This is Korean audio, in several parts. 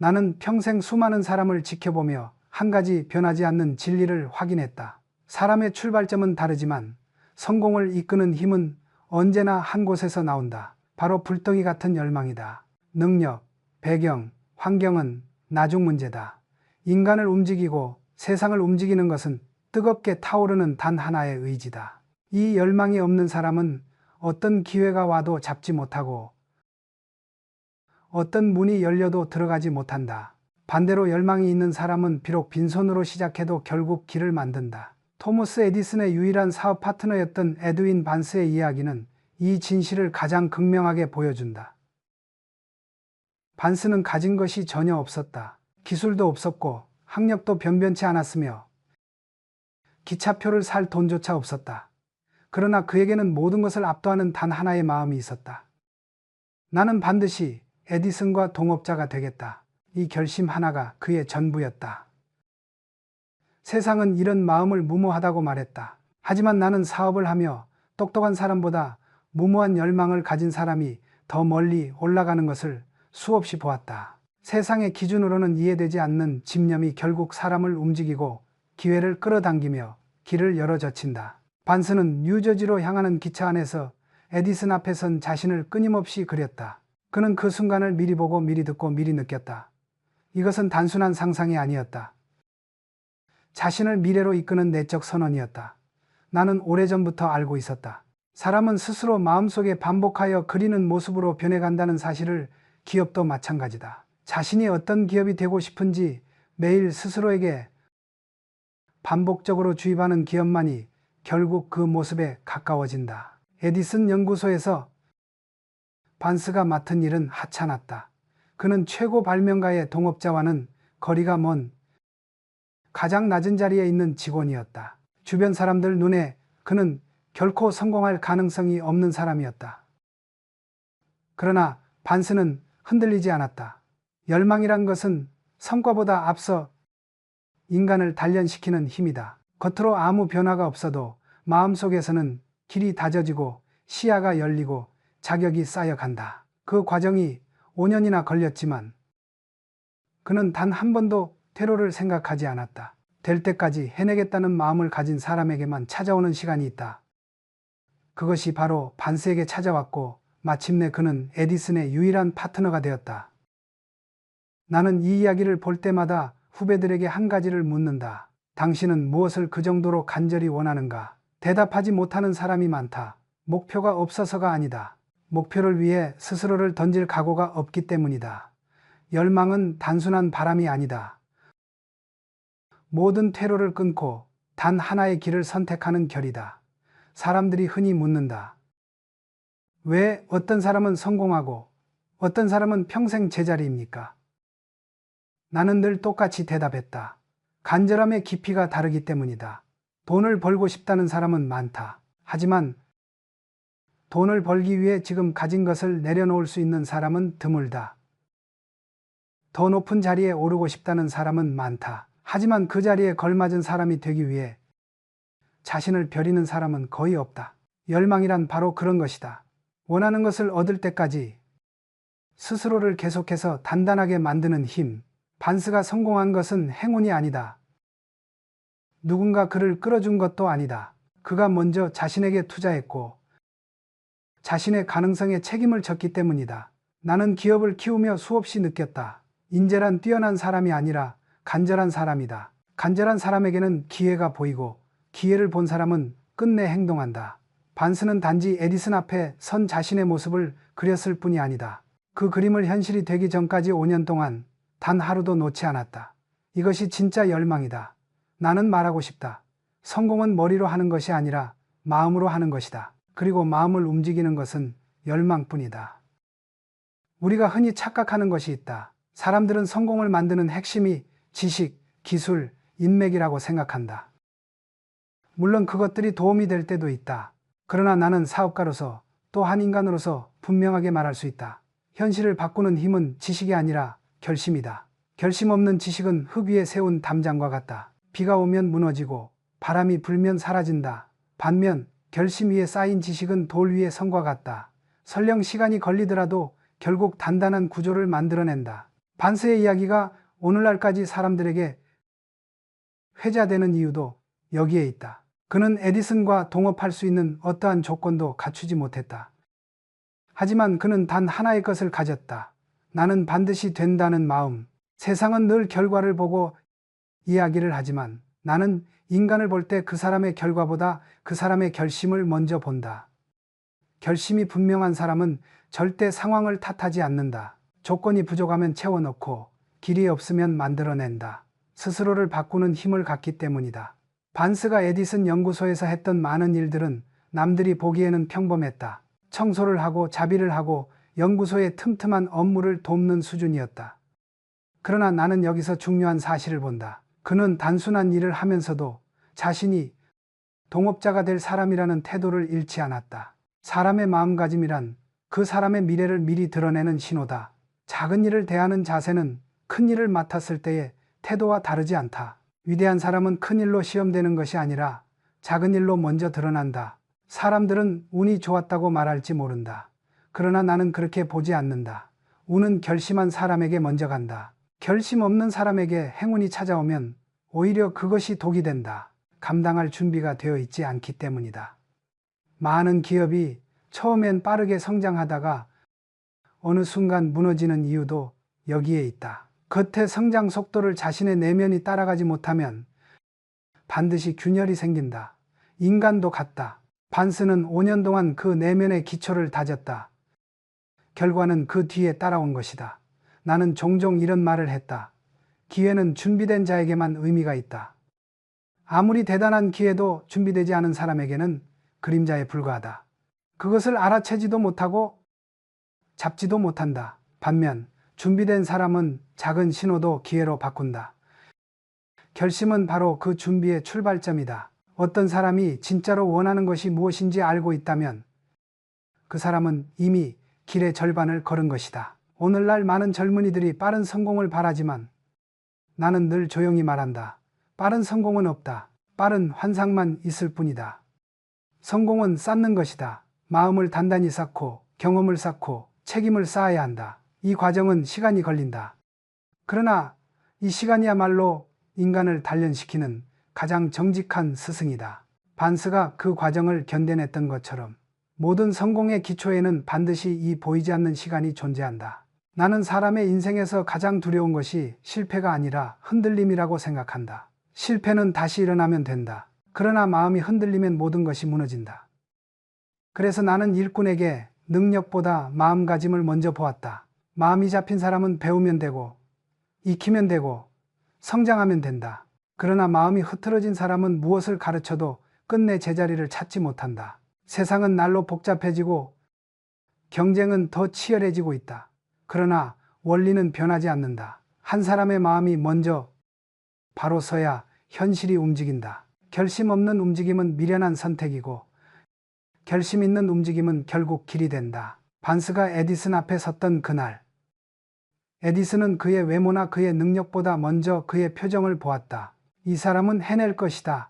나는 평생 수많은 사람을 지켜보며 한 가지 변하지 않는 진리를 확인했다. 사람의 출발점은 다르지만 성공을 이끄는 힘은 언제나 한 곳에서 나온다. 바로 불덩이 같은 열망이다. 능력, 배경, 환경은 나중 문제다. 인간을 움직이고 세상을 움직이는 것은 뜨겁게 타오르는 단 하나의 의지다. 이 열망이 없는 사람은 어떤 기회가 와도 잡지 못하고 어떤 문이 열려도 들어가지 못한다. 반대로 열망이 있는 사람은 비록 빈손으로 시작해도 결국 길을 만든다. 토머스 에디슨의 유일한 사업 파트너였던 에드윈 반스의 이야기는 이 진실을 가장 극명하게 보여준다. 반스는 가진 것이 전혀 없었다. 기술도 없었고 학력도 변변치 않았으며 기차표를 살 돈조차 없었다. 그러나 그에게는 모든 것을 압도하는 단 하나의 마음이 있었다. 나는 반드시 에디슨과 동업자가 되겠다. 이 결심 하나가 그의 전부였다. 세상은 이런 마음을 무모하다고 말했다. 하지만 나는 사업을 하며 똑똑한 사람보다 무모한 열망을 가진 사람이 더 멀리 올라가는 것을 수없이 보았다. 세상의 기준으로는 이해되지 않는 집념이 결국 사람을 움직이고 기회를 끌어당기며 길을 열어젖힌다. 반스는 뉴저지로 향하는 기차 안에서 에디슨 앞에 선 자신을 끊임없이 그렸다. 그는 그 순간을 미리 보고 미리 듣고 미리 느꼈다. 이것은 단순한 상상이 아니었다. 자신을 미래로 이끄는 내적 선언이었다. 나는 오래전부터 알고 있었다. 사람은 스스로 마음속에 반복하여 그리는 모습으로 변해간다는 사실을 기업도 마찬가지다. 자신이 어떤 기업이 되고 싶은지 매일 스스로에게 반복적으로 주입하는 기업만이 결국 그 모습에 가까워진다. 에디슨 연구소에서 반스가 맡은 일은 하찮았다. 그는 최고 발명가의 동업자와는 거리가 먼 가장 낮은 자리에 있는 직원이었다. 주변 사람들 눈에 그는 결코 성공할 가능성이 없는 사람이었다. 그러나 반스는 흔들리지 않았다. 열망이란 것은 성과보다 앞서 인간을 단련시키는 힘이다. 겉으로 아무 변화가 없어도 마음속에서는 길이 다져지고 시야가 열리고 자격이 쌓여간다. 그 과정이 5년이나 걸렸지만 그는 단 한 번도 퇴로를 생각하지 않았다. 될 때까지 해내겠다는 마음을 가진 사람에게만 찾아오는 시간이 있다. 그것이 바로 반스에게 찾아왔고 마침내 그는 에디슨의 유일한 파트너가 되었다. 나는 이 이야기를 볼 때마다 후배들에게 한 가지를 묻는다. 당신은 무엇을 그 정도로 간절히 원하는가? 대답하지 못하는 사람이 많다. 목표가 없어서가 아니다. 목표를 위해 스스로를 던질 각오가 없기 때문이다. 열망은 단순한 바람이 아니다. 모든 퇴로를 끊고 단 하나의 길을 선택하는 결이다. 사람들이 흔히 묻는다. 왜 어떤 사람은 성공하고 어떤 사람은 평생 제자리입니까? 나는 늘 똑같이 대답했다. 간절함의 깊이가 다르기 때문이다. 돈을 벌고 싶다는 사람은 많다. 하지만 돈을 벌기 위해 지금 가진 것을 내려놓을 수 있는 사람은 드물다. 더 높은 자리에 오르고 싶다는 사람은 많다. 하지만 그 자리에 걸맞은 사람이 되기 위해 자신을 버리는 사람은 거의 없다. 열망이란 바로 그런 것이다. 원하는 것을 얻을 때까지 스스로를 계속해서 단단하게 만드는 힘. 반스가 성공한 것은 행운이 아니다. 누군가 그를 끌어준 것도 아니다. 그가 먼저 자신에게 투자했고 자신의 가능성에 책임을 졌기 때문이다. 나는 기업을 키우며 수없이 느꼈다. 인재란 뛰어난 사람이 아니라 간절한 사람이다. 간절한 사람에게는 기회가 보이고 기회를 본 사람은 끝내 행동한다. 반스는 단지 에디슨 앞에 선 자신의 모습을 그렸을 뿐이 아니다. 그 그림을 현실이 되기 전까지 5년 동안 단 하루도 놓지 않았다. 이것이 진짜 열망이다. 나는 말하고 싶다. 성공은 머리로 하는 것이 아니라 마음으로 하는 것이다. 그리고 마음을 움직이는 것은 열망뿐이다. 우리가 흔히 착각하는 것이 있다. 사람들은 성공을 만드는 핵심이 지식, 기술, 인맥이라고 생각한다. 물론 그것들이 도움이 될 때도 있다. 그러나 나는 사업가로서 또 한 인간으로서 분명하게 말할 수 있다. 현실을 바꾸는 힘은 지식이 아니라 결심이다. 결심 없는 지식은 흙 위에 세운 담장과 같다. 비가 오면 무너지고 바람이 불면 사라진다. 반면 결심 위에 쌓인 지식은 돌 위의 성과 같다. 설령 시간이 걸리더라도 결국 단단한 구조를 만들어낸다. 반스의 이야기가 오늘날까지 사람들에게 회자되는 이유도 여기에 있다. 그는 에디슨과 동업할 수 있는 어떠한 조건도 갖추지 못했다. 하지만 그는 단 하나의 것을 가졌다. 나는 반드시 된다는 마음. 세상은 늘 결과를 보고 이야기를 하지만 나는 인간을 볼 때 그 사람의 결과보다 그 사람의 결심을 먼저 본다. 결심이 분명한 사람은 절대 상황을 탓하지 않는다. 조건이 부족하면 채워넣고 길이 없으면 만들어낸다. 스스로를 바꾸는 힘을 갖기 때문이다. 반스가 에디슨 연구소에서 했던 많은 일들은 남들이 보기에는 평범했다. 청소를 하고 자비를 하고 연구소의 틈틈한 업무를 돕는 수준이었다. 그러나 나는 여기서 중요한 사실을 본다. 그는 단순한 일을 하면서도 자신이 동업자가 될 사람이라는 태도를 잃지 않았다. 사람의 마음가짐이란 그 사람의 미래를 미리 드러내는 신호다. 작은 일을 대하는 자세는 큰 일을 맡았을 때의 태도와 다르지 않다. 위대한 사람은 큰 일로 시험되는 것이 아니라 작은 일로 먼저 드러난다. 사람들은 운이 좋았다고 말할지 모른다. 그러나 나는 그렇게 보지 않는다. 운은 결심한 사람에게 먼저 간다. 결심 없는 사람에게 행운이 찾아오면 오히려 그것이 독이 된다. 감당할 준비가 되어 있지 않기 때문이다. 많은 기업이 처음엔 빠르게 성장하다가 어느 순간 무너지는 이유도 여기에 있다. 겉의 성장 속도를 자신의 내면이 따라가지 못하면 반드시 균열이 생긴다. 인간도 같다. 반스는 5년 동안 그 내면의 기초를 다졌다. 결과는 그 뒤에 따라온 것이다. 나는 종종 이런 말을 했다. 기회는 준비된 자에게만 의미가 있다. 아무리 대단한 기회도 준비되지 않은 사람에게는 그림자에 불과하다. 그것을 알아채지도 못하고 잡지도 못한다. 반면 준비된 사람은 작은 신호도 기회로 바꾼다. 결심은 바로 그 준비의 출발점이다. 어떤 사람이 진짜로 원하는 것이 무엇인지 알고 있다면 그 사람은 이미 길의 절반을 걸은 것이다. 오늘날 많은 젊은이들이 빠른 성공을 바라지만 나는 늘 조용히 말한다. 빠른 성공은 없다. 빠른 환상만 있을 뿐이다. 성공은 쌓는 것이다. 마음을 단단히 쌓고 경험을 쌓고 책임을 쌓아야 한다. 이 과정은 시간이 걸린다. 그러나 이 시간이야말로 인간을 단련시키는 가장 정직한 스승이다. 반스가 그 과정을 견뎌냈던 것처럼 모든 성공의 기초에는 반드시 이 보이지 않는 시간이 존재한다. 나는 사람의 인생에서 가장 두려운 것이 실패가 아니라 흔들림이라고 생각한다. 실패는 다시 일어나면 된다. 그러나 마음이 흔들리면 모든 것이 무너진다. 그래서 나는 일꾼에게 능력보다 마음가짐을 먼저 보았다. 마음이 잡힌 사람은 배우면 되고 익히면 되고 성장하면 된다. 그러나 마음이 흐트러진 사람은 무엇을 가르쳐도 끝내 제자리를 찾지 못한다. 세상은 날로 복잡해지고 경쟁은 더 치열해지고 있다. 그러나 원리는 변하지 않는다. 한 사람의 마음이 먼저 바로 서야 현실이 움직인다. 결심 없는 움직임은 미련한 선택이고 결심 있는 움직임은 결국 길이 된다. 반스가 에디슨 앞에 섰던 그날, 에디슨은 그의 외모나 그의 능력보다 먼저 그의 표정을 보았다. 이 사람은 해낼 것이다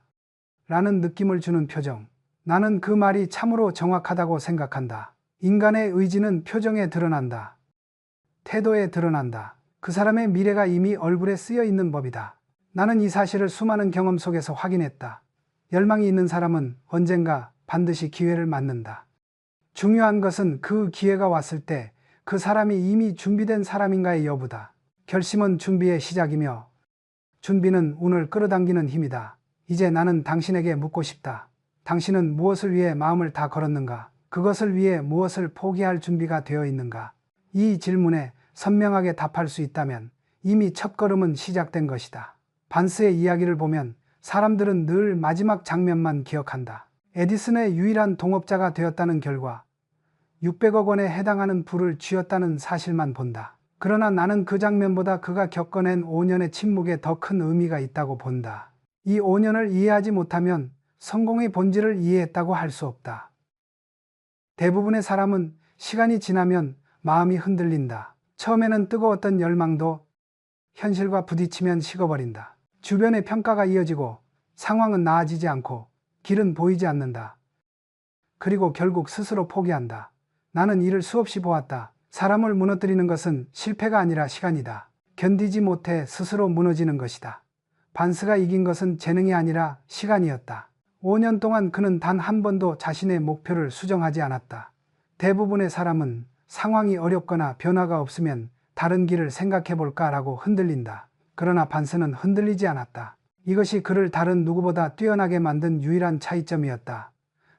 라는 느낌을 주는 표정. 나는 그 말이 참으로 정확하다고 생각한다. 인간의 의지는 표정에 드러난다. 태도에 드러난다. 그 사람의 미래가 이미 얼굴에 쓰여 있는 법이다. 나는 이 사실을 수많은 경험 속에서 확인했다. 열망이 있는 사람은 언젠가 반드시 기회를 맞는다. 중요한 것은 그 기회가 왔을 때 그 사람이 이미 준비된 사람인가의 여부다. 결심은 준비의 시작이며 준비는 운을 끌어당기는 힘이다. 이제 나는 당신에게 묻고 싶다. 당신은 무엇을 위해 마음을 다 걸었는가? 그것을 위해 무엇을 포기할 준비가 되어 있는가? 이 질문에 선명하게 답할 수 있다면 이미 첫걸음은 시작된 것이다. 반스의 이야기를 보면 사람들은 늘 마지막 장면만 기억한다. 에디슨의 유일한 동업자가 되었다는 결과 600억 원에 해당하는 부를 쥐었다는 사실만 본다. 그러나 나는 그 장면보다 그가 겪어낸 5년의 침묵에 더 큰 의미가 있다고 본다. 이 5년을 이해하지 못하면 성공의 본질을 이해했다고 할 수 없다. 대부분의 사람은 시간이 지나면 마음이 흔들린다. 처음에는 뜨거웠던 열망도 현실과 부딪히면 식어버린다. 주변의 평가가 이어지고 상황은 나아지지 않고 길은 보이지 않는다. 그리고 결국 스스로 포기한다. 나는 이를 수없이 보았다. 사람을 무너뜨리는 것은 실패가 아니라 시간이다. 견디지 못해 스스로 무너지는 것이다. 반스가 이긴 것은 재능이 아니라 시간이었다. 5년 동안 그는 단 한 번도 자신의 목표를 수정하지 않았다. 대부분의 사람은 상황이 어렵거나 변화가 없으면 다른 길을 생각해 볼까라고 흔들린다. 그러나 반스는 흔들리지 않았다. 이것이 그를 다른 누구보다 뛰어나게 만든 유일한 차이점이었다.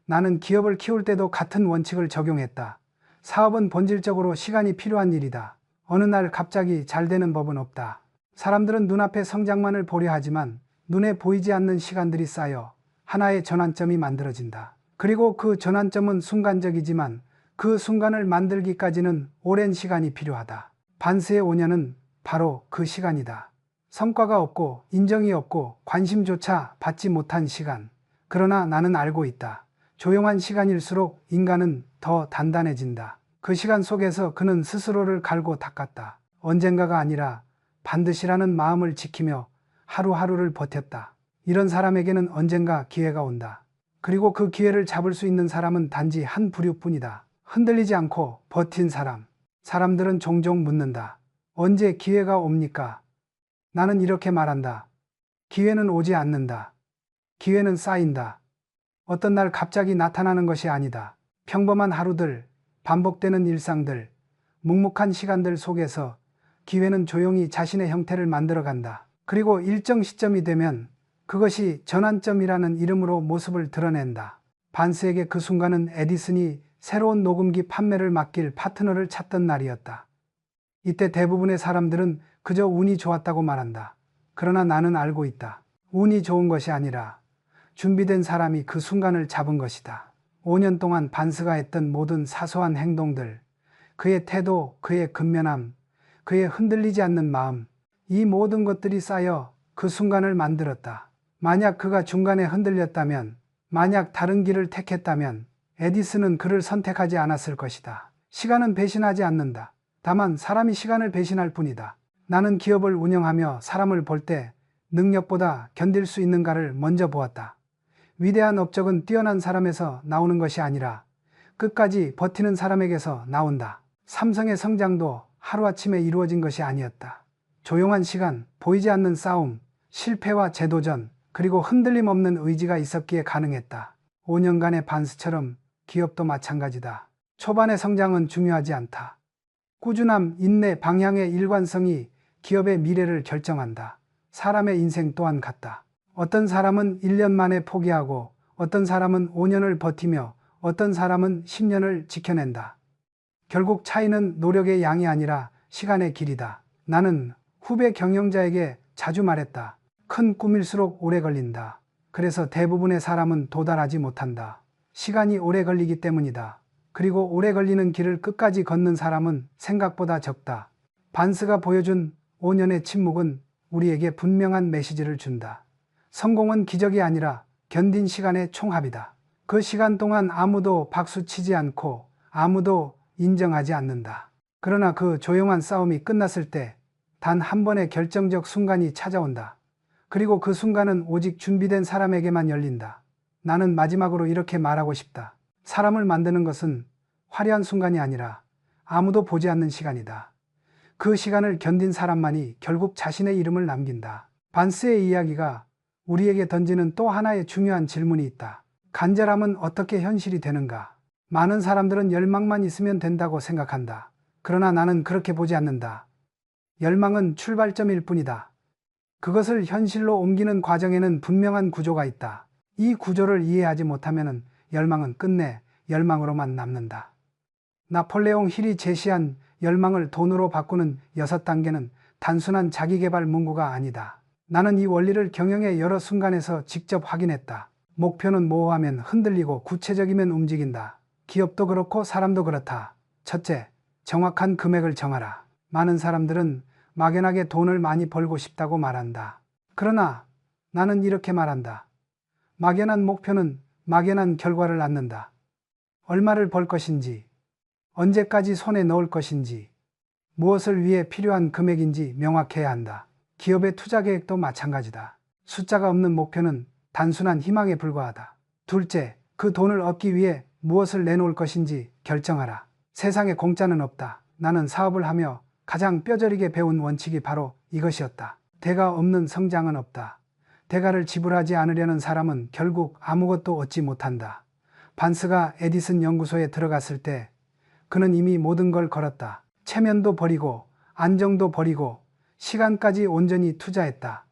나는 기업을 키울 때도 같은 원칙을 적용했다. 사업은 본질적으로 시간이 필요한 일이다. 어느 날 갑자기 잘 되는 법은 없다. 사람들은 눈앞의 성장만을 보려 하지만 눈에 보이지 않는 시간들이 쌓여 하나의 전환점이 만들어진다. 그리고 그 전환점은 순간적이지만 그 순간을 만들기까지는 오랜 시간이 필요하다. 반스의 5년은 바로 그 시간이다. 성과가 없고 인정이 없고 관심조차 받지 못한 시간. 그러나 나는 알고 있다. 조용한 시간일수록 인간은 더 단단해진다. 그 시간 속에서 그는 스스로를 갈고 닦았다. 언젠가가 아니라 반드시라는 마음을 지키며 하루하루를 버텼다. 이런 사람에게는 언젠가 기회가 온다. 그리고 그 기회를 잡을 수 있는 사람은 단지 한 부류뿐이다. 흔들리지 않고 버틴 사람. 사람들은 종종 묻는다. 언제 기회가 옵니까? 나는 이렇게 말한다. 기회는 오지 않는다. 기회는 쌓인다. 어떤 날 갑자기 나타나는 것이 아니다. 평범한 하루들, 반복되는 일상들, 묵묵한 시간들 속에서 기회는 조용히 자신의 형태를 만들어간다. 그리고 일정 시점이 되면 그것이 전환점이라는 이름으로 모습을 드러낸다. 반스에게 그 순간은 에디슨이 새로운 녹음기 판매를 맡길 파트너를 찾던 날이었다. 이때 대부분의 사람들은 그저 운이 좋았다고 말한다. 그러나 나는 알고 있다. 운이 좋은 것이 아니라 준비된 사람이 그 순간을 잡은 것이다. 5년 동안 반스가 했던 모든 사소한 행동들, 그의 태도, 그의 근면함, 그의 흔들리지 않는 마음, 이 모든 것들이 쌓여 그 순간을 만들었다. 만약 그가 중간에 흔들렸다면, 만약 다른 길을 택했다면 에디슨은 그를 선택하지 않았을 것이다. 시간은 배신하지 않는다. 다만 사람이 시간을 배신할 뿐이다. 나는 기업을 운영하며 사람을 볼 때 능력보다 견딜 수 있는가를 먼저 보았다. 위대한 업적은 뛰어난 사람에서 나오는 것이 아니라 끝까지 버티는 사람에게서 나온다. 삼성의 성장도 하루아침에 이루어진 것이 아니었다. 조용한 시간, 보이지 않는 싸움, 실패와 재도전, 그리고 흔들림 없는 의지가 있었기에 가능했다. 5년간의 반스처럼 기업도 마찬가지다. 초반의 성장은 중요하지 않다. 꾸준함, 인내, 방향의 일관성이 기업의 미래를 결정한다. 사람의 인생 또한 같다. 어떤 사람은 1년 만에 포기하고 어떤 사람은 5년을 버티며 어떤 사람은 10년을 지켜낸다. 결국 차이는 노력의 양이 아니라 시간의 길이다. 나는 후배 경영자에게 자주 말했다. 큰 꿈일수록 오래 걸린다. 그래서 대부분의 사람은 도달하지 못한다. 시간이 오래 걸리기 때문이다. 그리고 오래 걸리는 길을 끝까지 걷는 사람은 생각보다 적다. 반스가 보여준 5년의 침묵은 우리에게 분명한 메시지를 준다. 성공은 기적이 아니라 견딘 시간의 총합이다. 그 시간 동안 아무도 박수치지 않고 아무도 인정하지 않는다. 그러나 그 조용한 싸움이 끝났을 때 단 한 번의 결정적 순간이 찾아온다. 그리고 그 순간은 오직 준비된 사람에게만 열린다. 나는 마지막으로 이렇게 말하고 싶다. 사람을 만드는 것은 화려한 순간이 아니라 아무도 보지 않는 시간이다. 그 시간을 견딘 사람만이 결국 자신의 이름을 남긴다. 반스의 이야기가 우리에게 던지는 또 하나의 중요한 질문이 있다. 간절함은 어떻게 현실이 되는가? 많은 사람들은 열망만 있으면 된다고 생각한다. 그러나 나는 그렇게 보지 않는다. 열망은 출발점일 뿐이다. 그것을 현실로 옮기는 과정에는 분명한 구조가 있다. 이 구조를 이해하지 못하면 열망은 끝내 열망으로만 남는다. 나폴레옹 힐이 제시한 열망을 돈으로 바꾸는 6단계는 단순한 자기개발 문구가 아니다. 나는 이 원리를 경영의 여러 순간에서 직접 확인했다. 목표는 모호하면 흔들리고 구체적이면 움직인다. 기업도 그렇고 사람도 그렇다. 첫째, 정확한 금액을 정하라. 많은 사람들은 막연하게 돈을 많이 벌고 싶다고 말한다. 그러나 나는 이렇게 말한다. 막연한 목표는 막연한 결과를 낳는다. 얼마를 벌 것인지, 언제까지 손에 넣을 것인지, 무엇을 위해 필요한 금액인지 명확해야 한다. 기업의 투자 계획도 마찬가지다. 숫자가 없는 목표는 단순한 희망에 불과하다. 둘째, 그 돈을 얻기 위해 무엇을 내놓을 것인지 결정하라. 세상에 공짜는 없다. 나는 사업을 하며 가장 뼈저리게 배운 원칙이 바로 이것이었다. 대가 없는 성장은 없다. 대가를 지불하지 않으려는 사람은 결국 아무것도 얻지 못한다. 반스가 에디슨 연구소에 들어갔을 때 그는 이미 모든 걸 걸었다. 체면도 버리고 안정도 버리고 시간까지 온전히 투자했다.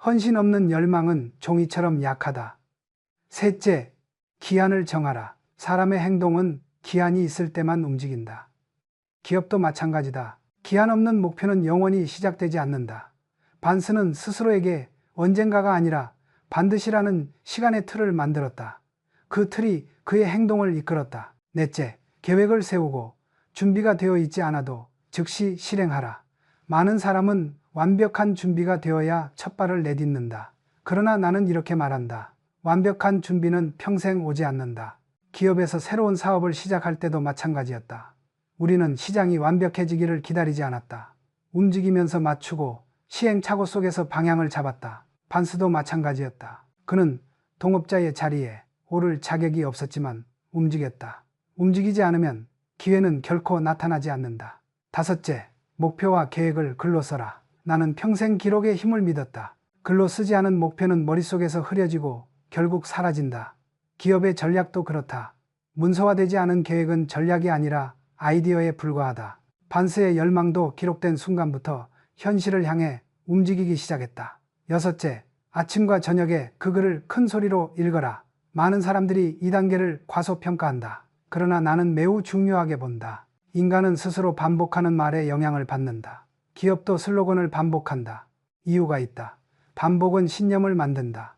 헌신 없는 열망은 종이처럼 약하다. 셋째, 기한을 정하라. 사람의 행동은 기한이 있을 때만 움직인다. 기업도 마찬가지다. 기한 없는 목표는 영원히 시작되지 않는다. 반스는 스스로에게 언젠가가 아니라 반드시라는 시간의 틀을 만들었다. 그 틀이 그의 행동을 이끌었다. 넷째, 계획을 세우고 준비가 되어 있지 않아도 즉시 실행하라. 많은 사람은 완벽한 준비가 되어야 첫 발을 내딛는다. 그러나 나는 이렇게 말한다. 완벽한 준비는 평생 오지 않는다. 기업에서 새로운 사업을 시작할 때도 마찬가지였다. 우리는 시장이 완벽해지기를 기다리지 않았다. 움직이면서 맞추고 시행착오 속에서 방향을 잡았다. 반스도 마찬가지였다. 그는 동업자의 자리에 오를 자격이 없었지만 움직였다. 움직이지 않으면 기회는 결코 나타나지 않는다. 다섯째, 목표와 계획을 글로 써라. 나는 평생 기록의 힘을 믿었다. 글로 쓰지 않은 목표는 머릿속에서 흐려지고 결국 사라진다. 기업의 전략도 그렇다. 문서화되지 않은 계획은 전략이 아니라 아이디어에 불과하다. 반스의 열망도 기록된 순간부터 현실을 향해 움직이기 시작했다. 여섯째, 아침과 저녁에 그 글을 큰 소리로 읽어라. 많은 사람들이 이 단계를 과소평가한다. 그러나 나는 매우 중요하게 본다. 인간은 스스로 반복하는 말에 영향을 받는다. 기업도 슬로건을 반복한다. 이유가 있다. 반복은 신념을 만든다.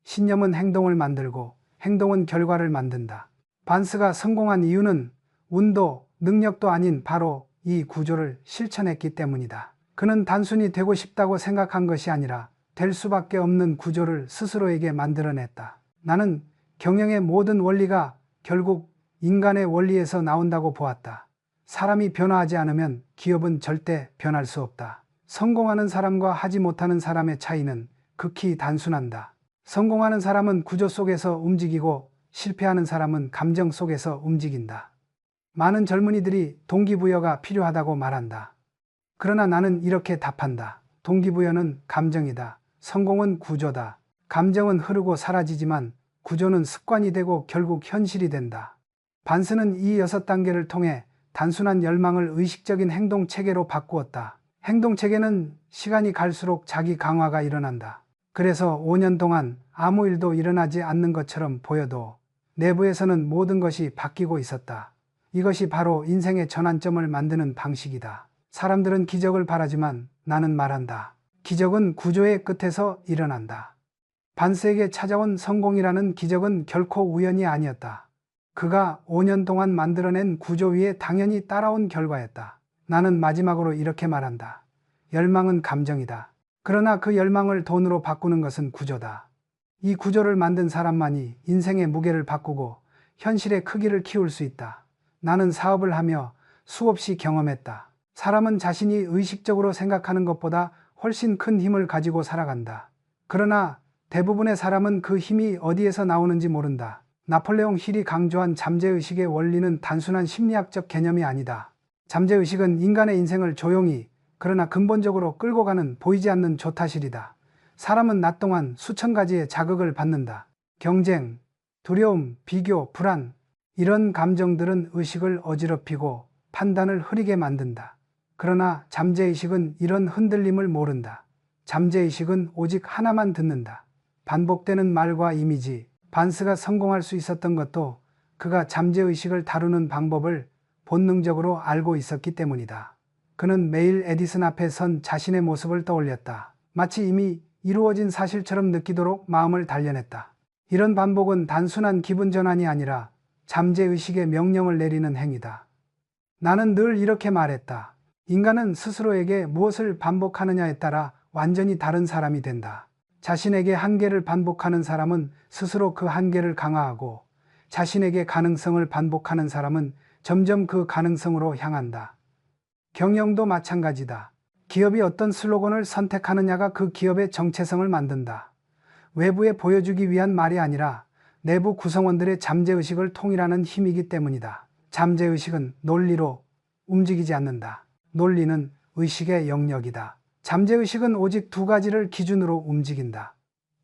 신념은 행동을 만들고 행동은 결과를 만든다. 반스가 성공한 이유는 운도 능력도 아닌 바로 이 구조를 실천했기 때문이다. 그는 단순히 되고 싶다고 생각한 것이 아니라 될 수밖에 없는 구조를 스스로에게 만들어냈다. 나는 경영의 모든 원리가 결국 인간의 원리에서 나온다고 보았다. 사람이 변화하지 않으면 기업은 절대 변할 수 없다. 성공하는 사람과 하지 못하는 사람의 차이는 극히 단순한다. 성공하는 사람은 구조 속에서 움직이고 실패하는 사람은 감정 속에서 움직인다. 많은 젊은이들이 동기부여가 필요하다고 말한다. 그러나 나는 이렇게 답한다. 동기부여는 감정이다. 성공은 구조다. 감정은 흐르고 사라지지만 구조는 습관이 되고 결국 현실이 된다. 반스는 이 6단계를 통해 단순한 열망을 의식적인 행동체계로 바꾸었다. 행동체계는 시간이 갈수록 자기 강화가 일어난다. 그래서 5년 동안 아무 일도 일어나지 않는 것처럼 보여도 내부에서는 모든 것이 바뀌고 있었다. 이것이 바로 인생의 전환점을 만드는 방식이다. 사람들은 기적을 바라지만 나는 말한다. 기적은 구조의 끝에서 일어난다. 반스에게 찾아온 성공이라는 기적은 결코 우연이 아니었다. 그가 5년 동안 만들어낸 구조 위에 당연히 따라온 결과였다. 나는 마지막으로 이렇게 말한다. 열망은 감정이다. 그러나 그 열망을 돈으로 바꾸는 것은 구조다. 이 구조를 만든 사람만이 인생의 무게를 바꾸고 현실의 크기를 키울 수 있다. 나는 사업을 하며 수없이 경험했다. 사람은 자신이 의식적으로 생각하는 것보다 훨씬 큰 힘을 가지고 살아간다. 그러나 대부분의 사람은 그 힘이 어디에서 나오는지 모른다. 나폴레옹 힐이 강조한 잠재의식의 원리는 단순한 심리학적 개념이 아니다. 잠재의식은 인간의 인생을 조용히 그러나 근본적으로 끌고 가는 보이지 않는 조타실이다. 사람은 낮 동안 수천 가지의 자극을 받는다. 경쟁, 두려움, 비교, 불안, 이런 감정들은 의식을 어지럽히고 판단을 흐리게 만든다. 그러나 잠재의식은 이런 흔들림을 모른다. 잠재의식은 오직 하나만 듣는다. 반복되는 말과 이미지. 반스가 성공할 수 있었던 것도 그가 잠재의식을 다루는 방법을 본능적으로 알고 있었기 때문이다. 그는 매일 에디슨 앞에 선 자신의 모습을 떠올렸다. 마치 이미 이루어진 사실처럼 느끼도록 마음을 단련했다. 이런 반복은 단순한 기분 전환이 아니라 잠재의식의 명령을 내리는 행위다. 나는 늘 이렇게 말했다. 인간은 스스로에게 무엇을 반복하느냐에 따라 완전히 다른 사람이 된다. 자신에게 한계를 반복하는 사람은 스스로 그 한계를 강화하고 자신에게 가능성을 반복하는 사람은 점점 그 가능성으로 향한다. 경영도 마찬가지다. 기업이 어떤 슬로건을 선택하느냐가 그 기업의 정체성을 만든다. 외부에 보여주기 위한 말이 아니라 내부 구성원들의 잠재의식을 통일하는 힘이기 때문이다. 잠재의식은 논리로 움직이지 않는다. 논리는 의식의 영역이다. 잠재의식은 오직 두 가지를 기준으로 움직인다.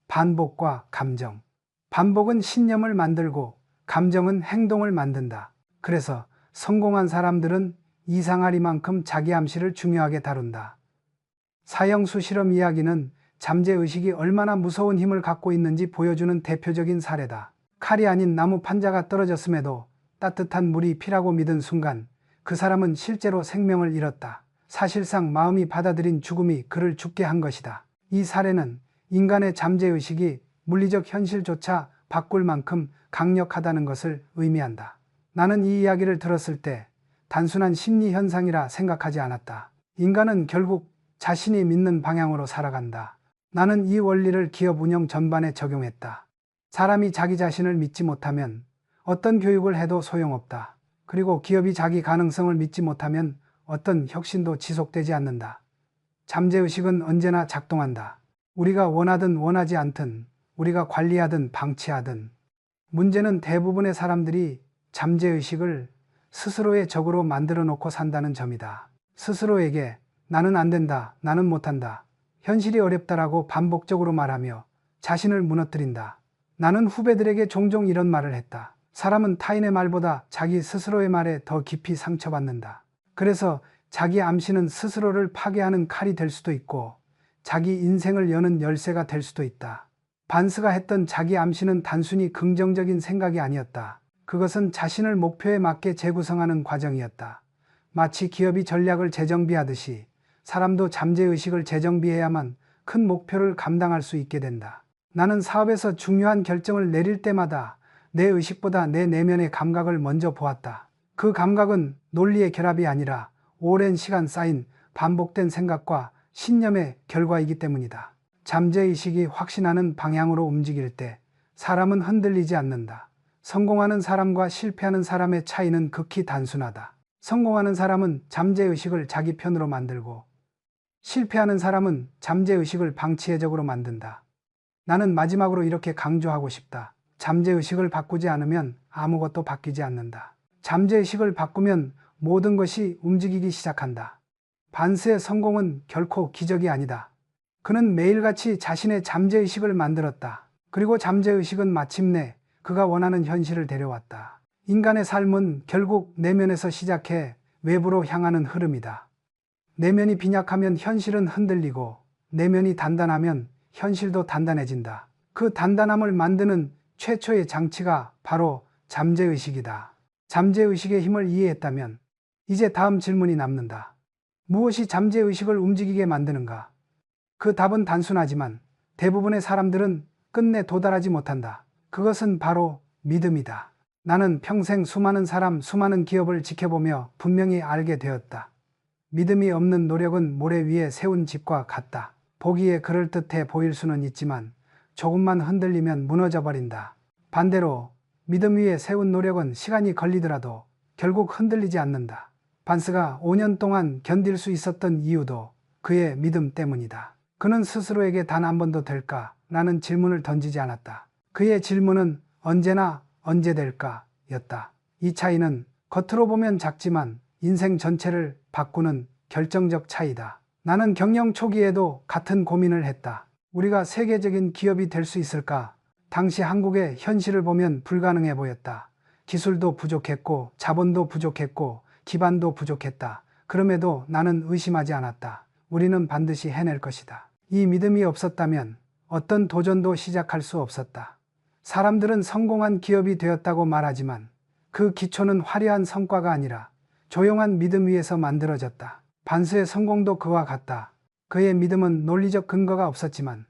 반복과 감정. 반복은 신념을 만들고 감정은 행동을 만든다. 그래서 성공한 사람들은 이상하리만큼 자기 암시를 중요하게 다룬다. 사형수 실험 이야기는 잠재의식이 얼마나 무서운 힘을 갖고 있는지 보여주는 대표적인 사례다. 칼이 아닌 나무 판자가 떨어졌음에도 따뜻한 물이 피라고 믿은 순간 그 사람은 실제로 생명을 잃었다. 사실상 마음이 받아들인 죽음이 그를 죽게 한 것이다. 이 사례는 인간의 잠재의식이 물리적 현실조차 바꿀 만큼 강력하다는 것을 의미한다. 나는 이 이야기를 들었을 때 단순한 심리 현상이라 생각하지 않았다. 인간은 결국 자신이 믿는 방향으로 살아간다. 나는 이 원리를 기업 운영 전반에 적용했다. 사람이 자기 자신을 믿지 못하면 어떤 교육을 해도 소용없다. 그리고 기업이 자기 가능성을 믿지 못하면 어떤 혁신도 지속되지 않는다. 잠재의식은 언제나 작동한다. 우리가 원하든 원하지 않든, 우리가 관리하든 방치하든. 문제는 대부분의 사람들이 잠재의식을 스스로의 적으로 만들어 놓고 산다는 점이다. 스스로에게 나는 안 된다, 나는 못한다, 현실이 어렵다라고 반복적으로 말하며 자신을 무너뜨린다. 나는 후배들에게 종종 이런 말을 했다. 사람은 타인의 말보다 자기 스스로의 말에 더 깊이 상처받는다. 그래서 자기 암시는 스스로를 파괴하는 칼이 될 수도 있고 자기 인생을 여는 열쇠가 될 수도 있다. 반스가 했던 자기 암시는 단순히 긍정적인 생각이 아니었다. 그것은 자신을 목표에 맞게 재구성하는 과정이었다. 마치 기업이 전략을 재정비하듯이 사람도 잠재의식을 재정비해야만 큰 목표를 감당할 수 있게 된다. 나는 사업에서 중요한 결정을 내릴 때마다 내 의식보다 내 내면의 감각을 먼저 보았다. 그 감각은 논리의 결합이 아니라 오랜 시간 쌓인 반복된 생각과 신념의 결과이기 때문이다. 잠재의식이 확신하는 방향으로 움직일 때 사람은 흔들리지 않는다. 성공하는 사람과 실패하는 사람의 차이는 극히 단순하다. 성공하는 사람은 잠재의식을 자기 편으로 만들고 실패하는 사람은 잠재의식을 방치의 적으로 만든다. 나는 마지막으로 이렇게 강조하고 싶다. 잠재의식을 바꾸지 않으면 아무것도 바뀌지 않는다. 잠재의식을 바꾸면 모든 것이 움직이기 시작한다. 반스의 성공은 결코 기적이 아니다. 그는 매일같이 자신의 잠재의식을 만들었다. 그리고 잠재의식은 마침내 그가 원하는 현실을 데려왔다. 인간의 삶은 결국 내면에서 시작해 외부로 향하는 흐름이다. 내면이 빈약하면 현실은 흔들리고 내면이 단단하면 현실도 단단해진다. 그 단단함을 만드는 최초의 장치가 바로 잠재의식이다. 잠재의식의 힘을 이해했다면 이제 다음 질문이 남는다. 무엇이 잠재의식을 움직이게 만드는가? 그 답은 단순하지만 대부분의 사람들은 끝내 도달하지 못한다. 그것은 바로 믿음이다. 나는 평생 수많은 사람, 수많은 기업을 지켜보며 분명히 알게 되었다. 믿음이 없는 노력은 모래 위에 세운 집과 같다. 보기에 그럴듯해 보일 수는 있지만 조금만 흔들리면 무너져 버린다. 반대로 믿음 위에 세운 노력은 시간이 걸리더라도 결국 흔들리지 않는다. 반스가 5년 동안 견딜 수 있었던 이유도 그의 믿음 때문이다. 그는 스스로에게 단 한 번도 될까? 라는 질문을 던지지 않았다. 그의 질문은 언제나 언제 될까? 였다. 이 차이는 겉으로 보면 작지만 인생 전체를 바꾸는 결정적 차이다. 나는 경영 초기에도 같은 고민을 했다. 우리가 세계적인 기업이 될 수 있을까? 당시 한국의 현실을 보면 불가능해 보였다. 기술도 부족했고 자본도 부족했고 기반도 부족했다. 그럼에도 나는 의심하지 않았다. 우리는 반드시 해낼 것이다. 이 믿음이 없었다면 어떤 도전도 시작할 수 없었다. 사람들은 성공한 기업이 되었다고 말하지만 그 기초는 화려한 성과가 아니라 조용한 믿음 위에서 만들어졌다. 반스의 성공도 그와 같다. 그의 믿음은 논리적 근거가 없었지만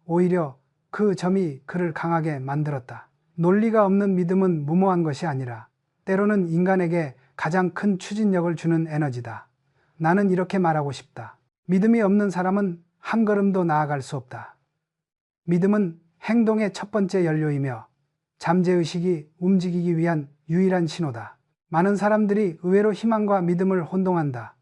오히려 그 점이 그를 강하게 만들었다. 논리가 없는 믿음은 무모한 것이 아니라 때로는 인간에게 가장 큰 추진력을 주는 에너지다. 나는 이렇게 말하고 싶다. 믿음이 없는 사람은 한 걸음도 나아갈 수 없다. 믿음은 행동의 첫 번째 연료이며 잠재의식이 움직이기 위한 유일한 신호다. 많은 사람들이 의외로 희망과 믿음을 혼동한다.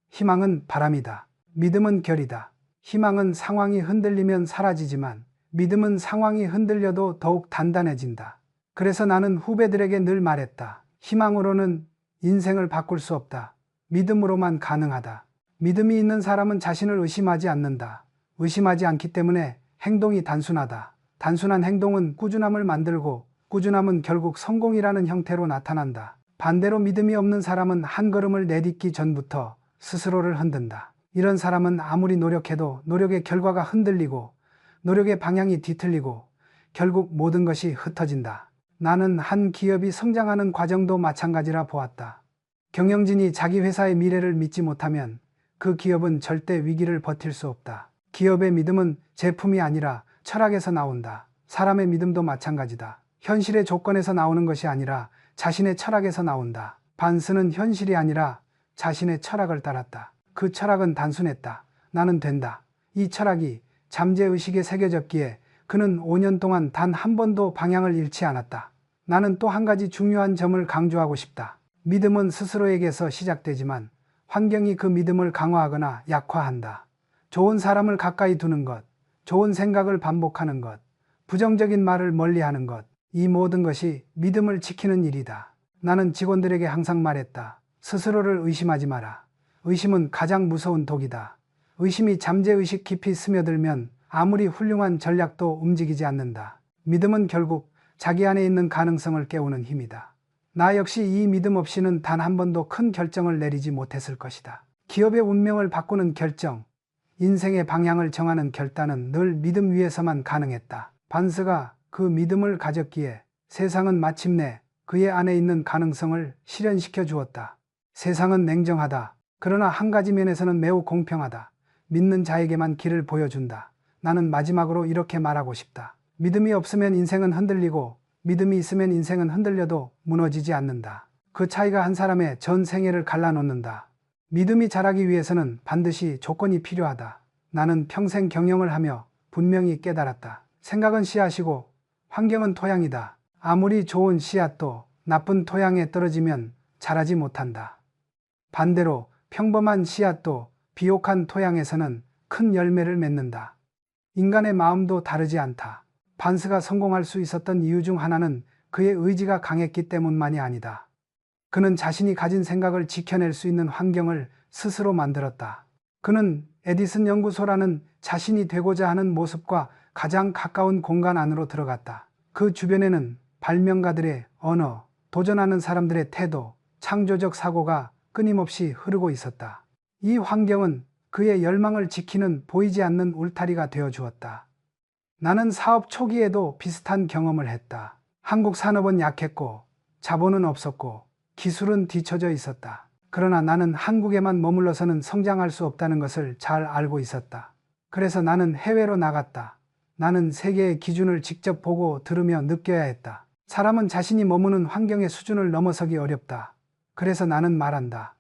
희망은 바람이다. 믿음은 결이다. 희망은 상황이 흔들리면 사라지지만 믿음은 상황이 흔들려도 더욱 단단해진다. 그래서 나는 후배들에게 늘 말했다. 희망으로는 인생을 바꿀 수 없다. 믿음으로만 가능하다. 믿음이 있는 사람은 자신을 의심하지 않는다. 의심하지 않기 때문에 행동이 단순하다. 단순한 행동은 꾸준함을 만들고 꾸준함은 결국 성공이라는 형태로 나타난다. 반대로 믿음이 없는 사람은 한 걸음을 내딛기 전부터 스스로를 흔든다. 이런 사람은 아무리 노력해도 노력의 결과가 흔들리고 노력의 방향이 뒤틀리고 결국 모든 것이 흩어진다. 나는 한 기업이 성장하는 과정도 마찬가지라 보았다. 경영진이 자기 회사의 미래를 믿지 못하면 그 기업은 절대 위기를 버틸 수 없다. 기업의 믿음은 제품이 아니라 철학에서 나온다. 사람의 믿음도 마찬가지다. 현실의 조건에서 나오는 것이 아니라 자신의 철학에서 나온다. 반스는 현실이 아니라 자신의 철학을 따랐다. 그 철학은 단순했다. 나는 된다. 이 철학이 잠재의식에 새겨졌기에 그는 5년 동안 단 한 번도 방향을 잃지 않았다. 나는 또 한 가지 중요한 점을 강조하고 싶다. 믿음은 스스로에게서 시작되지만 환경이 그 믿음을 강화하거나 약화한다. 좋은 사람을 가까이 두는 것, 좋은 생각을 반복하는 것, 부정적인 말을 멀리하는 것, 이 모든 것이 믿음을 지키는 일이다. 나는 직원들에게 항상 말했다. 스스로를 의심하지 마라. 의심은 가장 무서운 독이다. 의심이 잠재의식 깊이 스며들면 아무리 훌륭한 전략도 움직이지 않는다. 믿음은 결국 자기 안에 있는 가능성을 깨우는 힘이다. 나 역시 이 믿음 없이는 단 한 번도 큰 결정을 내리지 못했을 것이다. 기업의 운명을 바꾸는 결정, 인생의 방향을 정하는 결단은 늘 믿음 위에서만 가능했다. 반스가 그 믿음을 가졌기에 세상은 마침내 그의 안에 있는 가능성을 실현시켜 주었다. 세상은 냉정하다. 그러나 한 가지 면에서는 매우 공평하다. 믿는 자에게만 길을 보여준다. 나는 마지막으로 이렇게 말하고 싶다. 믿음이 없으면 인생은 흔들리고 믿음이 있으면 인생은 흔들려도 무너지지 않는다. 그 차이가 한 사람의 전 생애를 갈라놓는다. 믿음이 자라기 위해서는 반드시 조건이 필요하다. 나는 평생 경영을 하며 분명히 깨달았다. 생각은 씨앗이고 환경은 토양이다. 아무리 좋은 씨앗도 나쁜 토양에 떨어지면 자라지 못한다. 반대로 평범한 씨앗도 비옥한 토양에서는 큰 열매를 맺는다. 인간의 마음도 다르지 않다. 반스가 성공할 수 있었던 이유 중 하나는 그의 의지가 강했기 때문만이 아니다. 그는 자신이 가진 생각을 지켜낼 수 있는 환경을 스스로 만들었다. 그는 에디슨 연구소라는 자신이 되고자 하는 모습과 가장 가까운 공간 안으로 들어갔다. 그 주변에는 발명가들의 언어, 도전하는 사람들의 태도, 창조적 사고가 끊임없이 흐르고 있었다. 이 환경은 그의 열망을 지키는 보이지 않는 울타리가 되어 주었다. 나는 사업 초기에도 비슷한 경험을 했다. 한국 산업은 약했고 자본은 없었고 기술은 뒤처져 있었다. 그러나 나는 한국에만 머물러서는 성장할 수 없다는 것을 잘 알고 있었다. 그래서 나는 해외로 나갔다. 나는 세계의 기준을 직접 보고 들으며 느껴야 했다. 사람은 자신이 머무는 환경의 수준을 넘어서기 어렵다. 그래서 나는 말한다.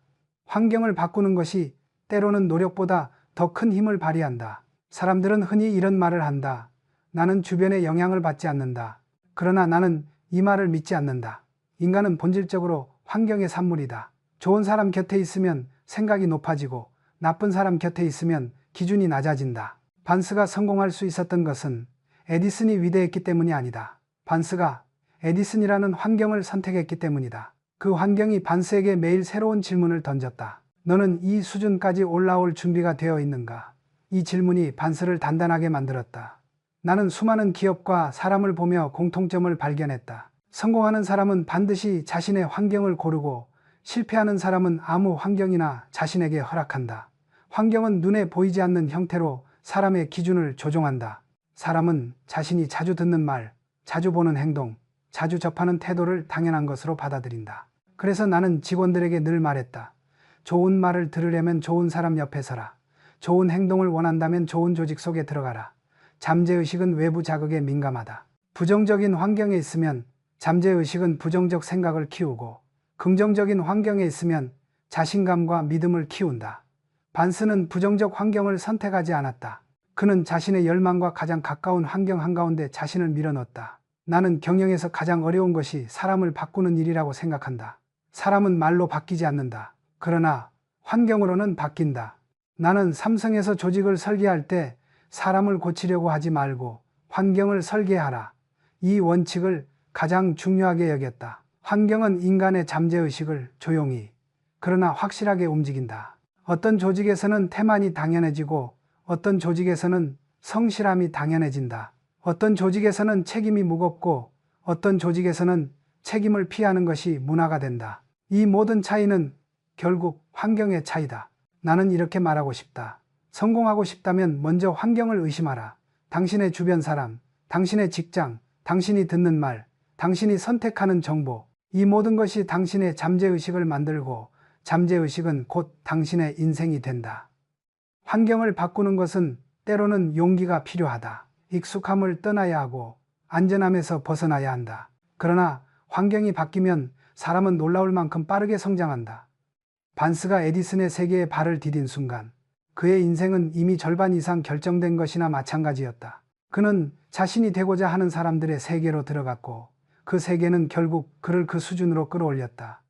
환경을 바꾸는 것이 때로는 노력보다 더 큰 힘을 발휘한다. 사람들은 흔히 이런 말을 한다. 나는 주변의 영향을 받지 않는다. 그러나 나는 이 말을 믿지 않는다. 인간은 본질적으로 환경의 산물이다. 좋은 사람 곁에 있으면 생각이 높아지고 나쁜 사람 곁에 있으면 기준이 낮아진다. 반스가 성공할 수 있었던 것은 에디슨이 위대했기 때문이 아니다. 반스가 에디슨이라는 환경을 선택했기 때문이다. 그 환경이 반스에게 매일 새로운 질문을 던졌다. 너는 이 수준까지 올라올 준비가 되어 있는가? 이 질문이 반스를 단단하게 만들었다. 나는 수많은 기업과 사람을 보며 공통점을 발견했다. 성공하는 사람은 반드시 자신의 환경을 고르고 실패하는 사람은 아무 환경이나 자신에게 허락한다. 환경은 눈에 보이지 않는 형태로 사람의 기준을 조종한다. 사람은 자신이 자주 듣는 말, 자주 보는 행동, 자주 접하는 태도를 당연한 것으로 받아들인다. 그래서 나는 직원들에게 늘 말했다. 좋은 말을 들으려면 좋은 사람 옆에 서라. 좋은 행동을 원한다면 좋은 조직 속에 들어가라. 잠재의식은 외부 자극에 민감하다. 부정적인 환경에 있으면 잠재의식은 부정적 생각을 키우고 긍정적인 환경에 있으면 자신감과 믿음을 키운다. 반스는 부정적 환경을 선택하지 않았다. 그는 자신의 열망과 가장 가까운 환경 한가운데 자신을 밀어넣었다. 나는 경영에서 가장 어려운 것이 사람을 바꾸는 일이라고 생각한다. 사람은 말로 바뀌지 않는다. 그러나 환경으로는 바뀐다. 나는 삼성에서 조직을 설계할 때 사람을 고치려고 하지 말고 환경을 설계하라. 이 원칙을 가장 중요하게 여겼다. 환경은 인간의 잠재의식을 조용히, 그러나 확실하게 움직인다. 어떤 조직에서는 태만이 당연해지고 어떤 조직에서는 성실함이 당연해진다. 어떤 조직에서는 책임이 무겁고 어떤 조직에서는 책임을 피하는 것이 문화가 된다. 이 모든 차이는 결국 환경의 차이다. 나는 이렇게 말하고 싶다. 성공하고 싶다면 먼저 환경을 의심하라. 당신의 주변 사람, 당신의 직장, 당신이 듣는 말, 당신이 선택하는 정보, 이 모든 것이 당신의 잠재의식을 만들고 잠재의식은 곧 당신의 인생이 된다. 환경을 바꾸는 것은 때로는 용기가 필요하다. 익숙함을 떠나야 하고 안전함에서 벗어나야 한다. 그러나 환경이 바뀌면 사람은 놀라울 만큼 빠르게 성장한다. 반스가 에디슨의 세계에 발을 디딘 순간 그의 인생은 이미 절반 이상 결정된 것이나 마찬가지였다. 그는 자신이 되고자 하는 사람들의 세계로 들어갔고 그 세계는 결국 그를 그 수준으로 끌어올렸다.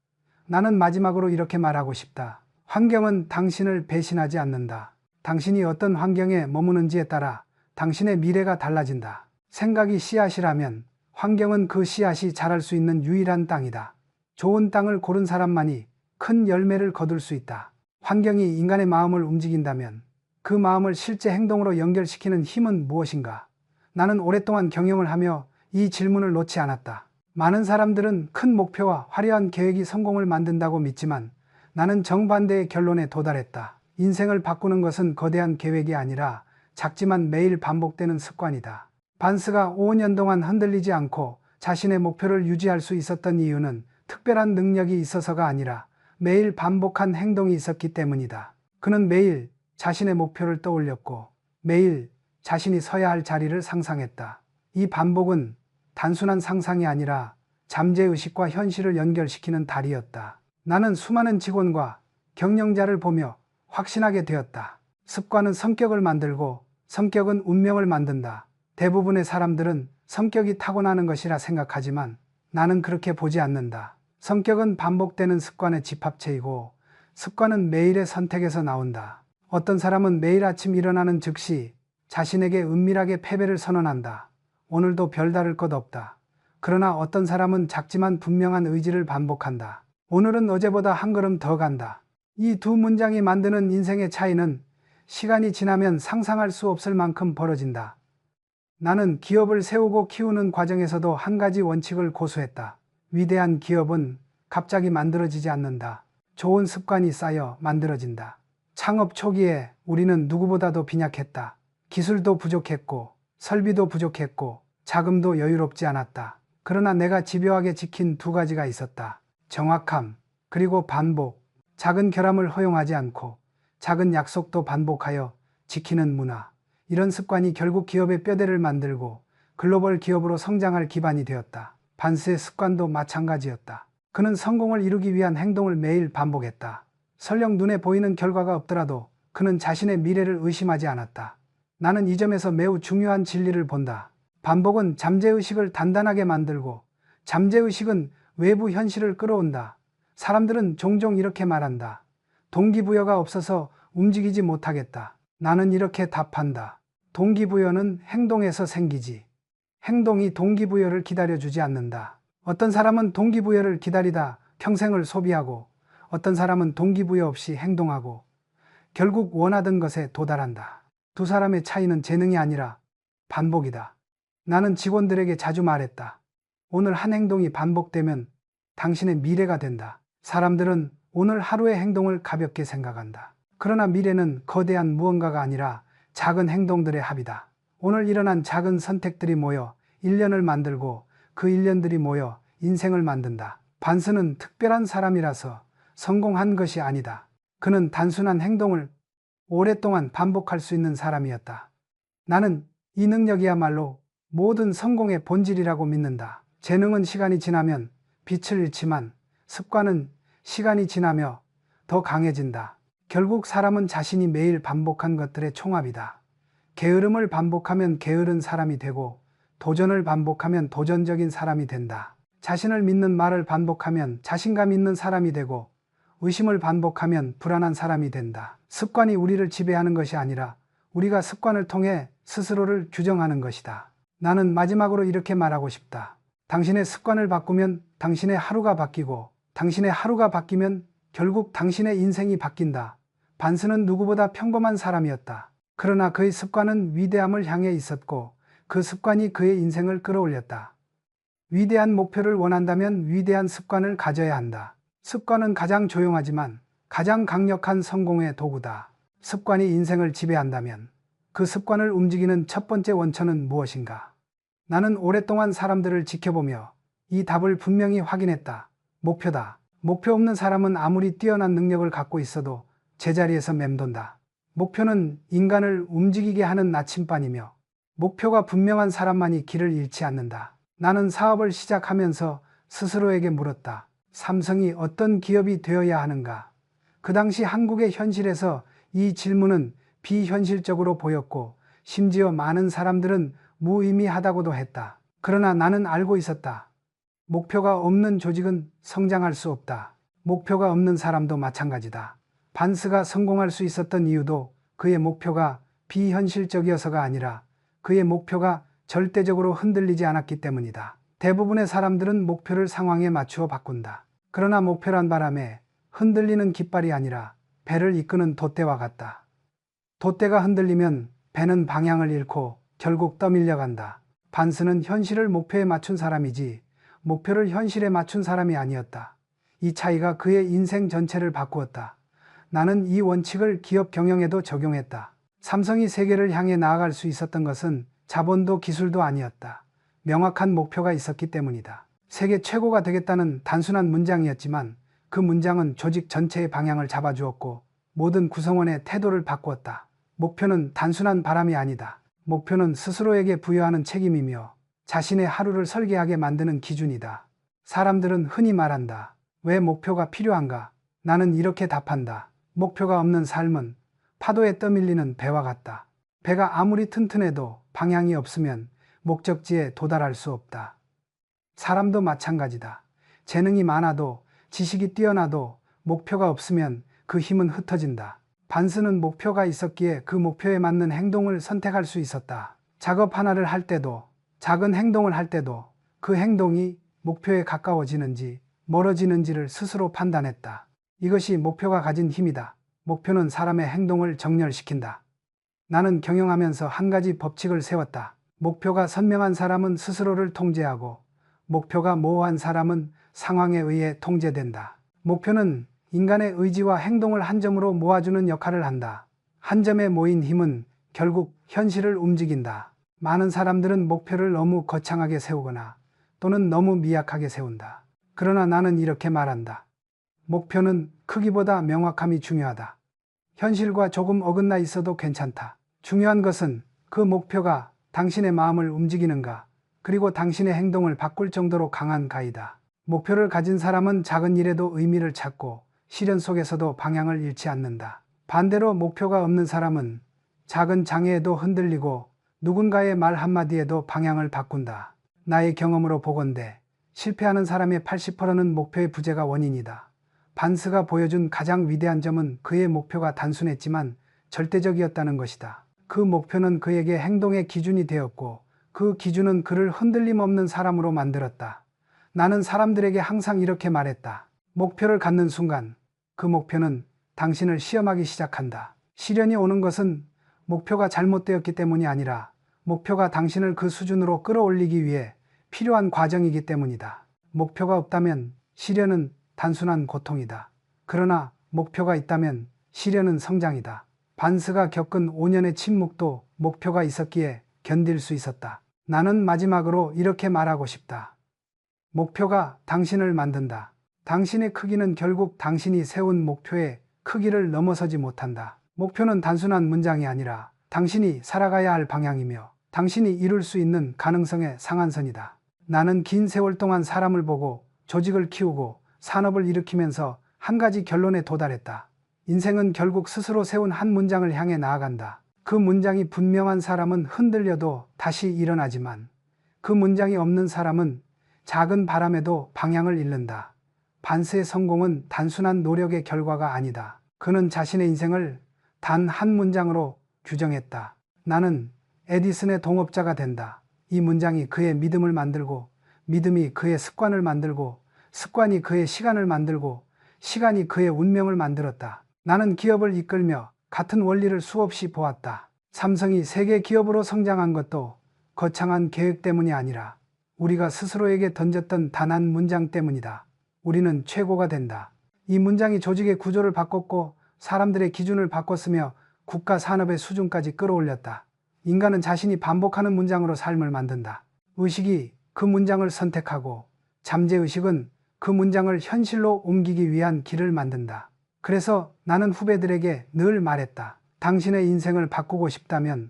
나는 마지막으로 이렇게 말하고 싶다. 환경은 당신을 배신하지 않는다. 당신이 어떤 환경에 머무는지에 따라 당신의 미래가 달라진다. 생각이 씨앗이라면 환경은 그 씨앗이 자랄 수 있는 유일한 땅이다. 좋은 땅을 고른 사람만이 큰 열매를 거둘 수 있다. 환경이 인간의 마음을 움직인다면 그 마음을 실제 행동으로 연결시키는 힘은 무엇인가? 나는 오랫동안 경영을 하며 이 질문을 놓지 않았다. 많은 사람들은 큰 목표와 화려한 계획이 성공을 만든다고 믿지만 나는 정반대의 결론에 도달했다. 인생을 바꾸는 것은 거대한 계획이 아니라 작지만 매일 반복되는 습관이다. 반스가 5년 동안 흔들리지 않고 자신의 목표를 유지할 수 있었던 이유는 특별한 능력이 있어서가 아니라 매일 반복한 행동이 있었기 때문이다. 그는 매일 자신의 목표를 떠올렸고 매일 자신이 서야 할 자리를 상상했다. 이 반복은 단순한 상상이 아니라 잠재의식과 현실을 연결시키는 다리였다. 나는 수많은 직원과 경영자를 보며 확신하게 되었다. 습관은 성격을 만들고 성격은 운명을 만든다. 대부분의 사람들은 성격이 타고나는 것이라 생각하지만 나는 그렇게 보지 않는다. 성격은 반복되는 습관의 집합체이고 습관은 매일의 선택에서 나온다. 어떤 사람은 매일 아침 일어나는 즉시 자신에게 은밀하게 패배를 선언한다. 오늘도 별다를 것 없다. 그러나 어떤 사람은 작지만 분명한 의지를 반복한다. 오늘은 어제보다 한 걸음 더 간다. 이 두 문장이 만드는 인생의 차이는 시간이 지나면 상상할 수 없을 만큼 벌어진다. 나는 기업을 세우고 키우는 과정에서도 한 가지 원칙을 고수했다. 위대한 기업은 갑자기 만들어지지 않는다. 좋은 습관이 쌓여 만들어진다. 창업 초기에 우리는 누구보다도 빈약했다. 기술도 부족했고 설비도 부족했고 자금도 여유롭지 않았다. 그러나 내가 집요하게 지킨 두 가지가 있었다. 정확함, 그리고 반복. 작은 결함을 허용하지 않고 작은 약속도 반복하여 지키는 문화. 이런 습관이 결국 기업의 뼈대를 만들고 글로벌 기업으로 성장할 기반이 되었다. 반스의 습관도 마찬가지였다. 그는 성공을 이루기 위한 행동을 매일 반복했다. 설령 눈에 보이는 결과가 없더라도 그는 자신의 미래를 의심하지 않았다. 나는 이 점에서 매우 중요한 진리를 본다. 반복은 잠재의식을 단단하게 만들고 잠재의식은 외부 현실을 끌어온다. 사람들은 종종 이렇게 말한다. 동기부여가 없어서 움직이지 못하겠다. 나는 이렇게 답한다. 동기부여는 행동에서 생기지. 행동이 동기부여를 기다려주지 않는다. 어떤 사람은 동기부여를 기다리다 평생을 소비하고 어떤 사람은 동기부여 없이 행동하고 결국 원하던 것에 도달한다. 두 사람의 차이는 재능이 아니라 반복이다. 나는 직원들에게 자주 말했다. 오늘 한 행동이 반복되면 당신의 미래가 된다. 사람들은 오늘 하루의 행동을 가볍게 생각한다. 그러나 미래는 거대한 무언가가 아니라 작은 행동들의 합이다. 오늘 일어난 작은 선택들이 모여 1년을 만들고 그 1년들이 모여 인생을 만든다. 반스는 특별한 사람이라서 성공한 것이 아니다. 그는 단순한 행동을 오랫동안 반복할 수 있는 사람이었다. 나는 이 능력이야말로 모든 성공의 본질이라고 믿는다. 재능은 시간이 지나면 빛을 잃지만 습관은 시간이 지나며 더 강해진다. 결국 사람은 자신이 매일 반복한 것들의 총합이다. 게으름을 반복하면 게으른 사람이 되고 도전을 반복하면 도전적인 사람이 된다. 자신을 믿는 말을 반복하면 자신감 있는 사람이 되고 의심을 반복하면 불안한 사람이 된다. 습관이 우리를 지배하는 것이 아니라 우리가 습관을 통해 스스로를 규정하는 것이다. 나는 마지막으로 이렇게 말하고 싶다. 당신의 습관을 바꾸면 당신의 하루가 바뀌고 당신의 하루가 바뀌면 결국 당신의 인생이 바뀐다. 반스는 누구보다 평범한 사람이었다. 그러나 그의 습관은 위대함을 향해 있었고 그 습관이 그의 인생을 끌어올렸다. 위대한 목표를 원한다면 위대한 습관을 가져야 한다. 습관은 가장 조용하지만 가장 강력한 성공의 도구다. 습관이 인생을 지배한다면 그 습관을 움직이는 첫 번째 원천은 무엇인가? 나는 오랫동안 사람들을 지켜보며 이 답을 분명히 확인했다. 목표다. 목표 없는 사람은 아무리 뛰어난 능력을 갖고 있어도 제자리에서 맴돈다. 목표는 인간을 움직이게 하는 나침반이며 목표가 분명한 사람만이 길을 잃지 않는다. 나는 사업을 시작하면서 스스로에게 물었다. 삼성이 어떤 기업이 되어야 하는가? 그 당시 한국의 현실에서 이 질문은 비현실적으로 보였고 심지어 많은 사람들은 무의미하다고도 했다. 그러나 나는 알고 있었다. 목표가 없는 조직은 성장할 수 없다. 목표가 없는 사람도 마찬가지다. 반스가 성공할 수 있었던 이유도 그의 목표가 비현실적이어서가 아니라 그의 목표가 절대적으로 흔들리지 않았기 때문이다. 대부분의 사람들은 목표를 상황에 맞추어 바꾼다. 그러나 목표란 바람에 흔들리는 깃발이 아니라 배를 이끄는 돛대와 같다. 돛대가 흔들리면 배는 방향을 잃고 결국 떠밀려간다. 반스는 현실을 목표에 맞춘 사람이지 목표를 현실에 맞춘 사람이 아니었다. 이 차이가 그의 인생 전체를 바꾸었다. 나는 이 원칙을 기업 경영에도 적용했다. 삼성이 세계를 향해 나아갈 수 있었던 것은 자본도 기술도 아니었다. 명확한 목표가 있었기 때문이다. 세계 최고가 되겠다는 단순한 문장이었지만 그 문장은 조직 전체의 방향을 잡아주었고 모든 구성원의 태도를 바꾸었다. 목표는 단순한 바람이 아니다. 목표는 스스로에게 부여하는 책임이며 자신의 하루를 설계하게 만드는 기준이다. 사람들은 흔히 말한다. 왜 목표가 필요한가? 나는 이렇게 답한다. 목표가 없는 삶은 파도에 떠밀리는 배와 같다. 배가 아무리 튼튼해도 방향이 없으면 목적지에 도달할 수 없다. 사람도 마찬가지다. 재능이 많아도 지식이 뛰어나도 목표가 없으면 그 힘은 흩어진다. 반스는 목표가 있었기에 그 목표에 맞는 행동을 선택할 수 있었다. 작업 하나를 할 때도 작은 행동을 할 때도 그 행동이 목표에 가까워지는지 멀어지는지를 스스로 판단했다. 이것이 목표가 가진 힘이다. 목표는 사람의 행동을 정렬시킨다. 나는 경영하면서 한 가지 법칙을 세웠다. 목표가 선명한 사람은 스스로를 통제하고 목표가 모호한 사람은 상황에 의해 통제된다. 목표는 인간의 의지와 행동을 한 점으로 모아주는 역할을 한다. 한 점에 모인 힘은 결국 현실을 움직인다. 많은 사람들은 목표를 너무 거창하게 세우거나 또는 너무 미약하게 세운다. 그러나 나는 이렇게 말한다. 목표는 크기보다 명확함이 중요하다. 현실과 조금 어긋나 있어도 괜찮다. 중요한 것은 그 목표가 당신의 마음을 움직이는가, 그리고 당신의 행동을 바꿀 정도로 강한가이다. 목표를 가진 사람은 작은 일에도 의미를 찾고 시련 속에서도 방향을 잃지 않는다. 반대로 목표가 없는 사람은 작은 장애에도 흔들리고 누군가의 말 한마디에도 방향을 바꾼다. 나의 경험으로 보건대 실패하는 사람의 80%는 목표의 부재가 원인이다. 반스가 보여준 가장 위대한 점은 그의 목표가 단순했지만 절대적이었다는 것이다. 그 목표는 그에게 행동의 기준이 되었고 그 기준은 그를 흔들림 없는 사람으로 만들었다. 나는 사람들에게 항상 이렇게 말했다. 목표를 갖는 순간 그 목표는 당신을 시험하기 시작한다. 시련이 오는 것은 목표가 잘못되었기 때문이 아니라 목표가 당신을 그 수준으로 끌어올리기 위해 필요한 과정이기 때문이다. 목표가 없다면 시련은 단순한 고통이다. 그러나 목표가 있다면 시련은 성장이다. 반스가 겪은 5년의 침묵도 목표가 있었기에 견딜 수 있었다. 나는 마지막으로 이렇게 말하고 싶다. 목표가 당신을 만든다. 당신의 크기는 결국 당신이 세운 목표의 크기를 넘어서지 못한다. 목표는 단순한 문장이 아니라 당신이 살아가야 할 방향이며 당신이 이룰 수 있는 가능성의 상한선이다. 나는 긴 세월 동안 사람을 보고 조직을 키우고 산업을 일으키면서 한 가지 결론에 도달했다. 인생은 결국 스스로 세운 한 문장을 향해 나아간다. 그 문장이 분명한 사람은 흔들려도 다시 일어나지만 그 문장이 없는 사람은 작은 바람에도 방향을 잃는다. 반스의 성공은 단순한 노력의 결과가 아니다. 그는 자신의 인생을 단 한 문장으로 규정했다. 나는 에디슨의 동업자가 된다. 이 문장이 그의 믿음을 만들고 믿음이 그의 습관을 만들고 습관이 그의 시간을 만들고 시간이 그의 운명을 만들었다. 나는 기업을 이끌며 같은 원리를 수없이 보았다. 삼성이 세계 기업으로 성장한 것도 거창한 계획 때문이 아니라 우리가 스스로에게 던졌던 단 한 문장 때문이다. 우리는 최고가 된다. 이 문장이 조직의 구조를 바꿨고 사람들의 기준을 바꿨으며 국가 산업의 수준까지 끌어올렸다. 인간은 자신이 반복하는 문장으로 삶을 만든다. 의식이 그 문장을 선택하고 잠재의식은 그 문장을 현실로 옮기기 위한 길을 만든다. 그래서 나는 후배들에게 늘 말했다. 당신의 인생을 바꾸고 싶다면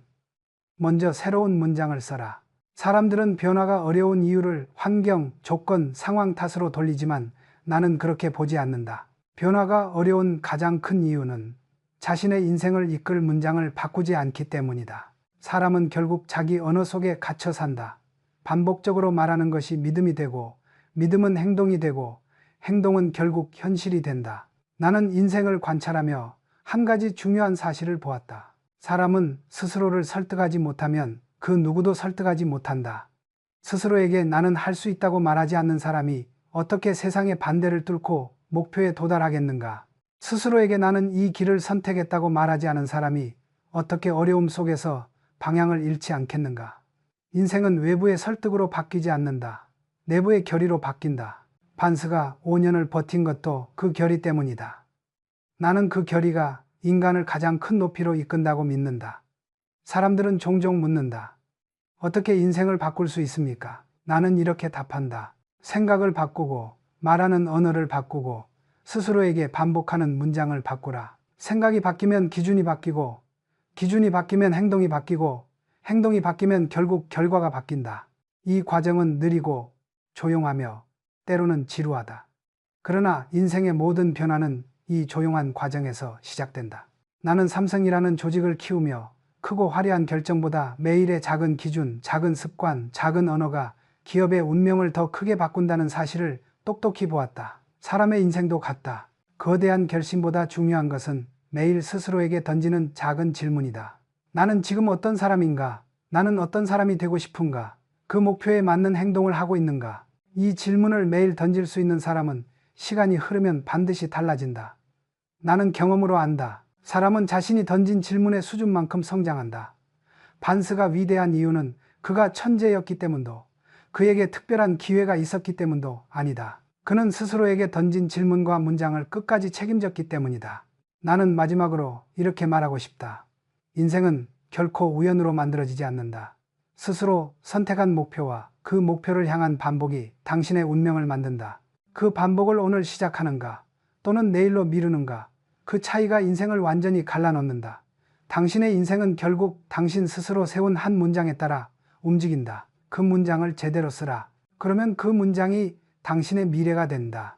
먼저 새로운 문장을 써라. 사람들은 변화가 어려운 이유를 환경, 조건, 상황 탓으로 돌리지만 나는 그렇게 보지 않는다. 변화가 어려운 가장 큰 이유는 자신의 인생을 이끌 문장을 바꾸지 않기 때문이다. 사람은 결국 자기 언어 속에 갇혀 산다. 반복적으로 말하는 것이 믿음이 되고 믿음은 행동이 되고 행동은 결국 현실이 된다. 나는 인생을 관찰하며 한 가지 중요한 사실을 보았다. 사람은 스스로를 설득하지 못하면 그 누구도 설득하지 못한다. 스스로에게 나는 할 수 있다고 말하지 않는 사람이 어떻게 세상의 반대를 뚫고 목표에 도달하겠는가? 스스로에게 나는 이 길을 선택했다고 말하지 않은 사람이 어떻게 어려움 속에서 방향을 잃지 않겠는가? 인생은 외부의 설득으로 바뀌지 않는다. 내부의 결의로 바뀐다. 반스가 5년을 버틴 것도 그 결의 때문이다. 나는 그 결의가 인간을 가장 큰 높이로 이끈다고 믿는다. 사람들은 종종 묻는다. 어떻게 인생을 바꿀 수 있습니까? 나는 이렇게 답한다. 생각을 바꾸고 말하는 언어를 바꾸고 스스로에게 반복하는 문장을 바꾸라. 생각이 바뀌면 기준이 바뀌고 기준이 바뀌면 행동이 바뀌고 행동이 바뀌면 결국 결과가 바뀐다. 이 과정은 느리고 조용하며 때로는 지루하다. 그러나 인생의 모든 변화는 이 조용한 과정에서 시작된다. 나는 삼성이라는 조직을 키우며 크고 화려한 결정보다 매일의 작은 기준, 작은 습관, 작은 언어가 기업의 운명을 더 크게 바꾼다는 사실을 똑똑히 보았다. 사람의 인생도 같다. 거대한 결심보다 중요한 것은 매일 스스로에게 던지는 작은 질문이다. 나는 지금 어떤 사람인가? 나는 어떤 사람이 되고 싶은가? 그 목표에 맞는 행동을 하고 있는가? 이 질문을 매일 던질 수 있는 사람은 시간이 흐르면 반드시 달라진다. 나는 경험으로 안다. 사람은 자신이 던진 질문의 수준만큼 성장한다. 반스가 위대한 이유는 그가 천재였기 때문도 그에게 특별한 기회가 있었기 때문도 아니다. 그는 스스로에게 던진 질문과 문장을 끝까지 책임졌기 때문이다. 나는 마지막으로 이렇게 말하고 싶다. 인생은 결코 우연으로 만들어지지 않는다. 스스로 선택한 목표와 그 목표를 향한 반복이 당신의 운명을 만든다. 그 반복을 오늘 시작하는가 또는 내일로 미루는가, 그 차이가 인생을 완전히 갈라놓는다. 당신의 인생은 결국 당신 스스로 세운 한 문장에 따라 움직인다. 그 문장을 제대로 쓰라. 그러면 그 문장이 당신의 미래가 된다.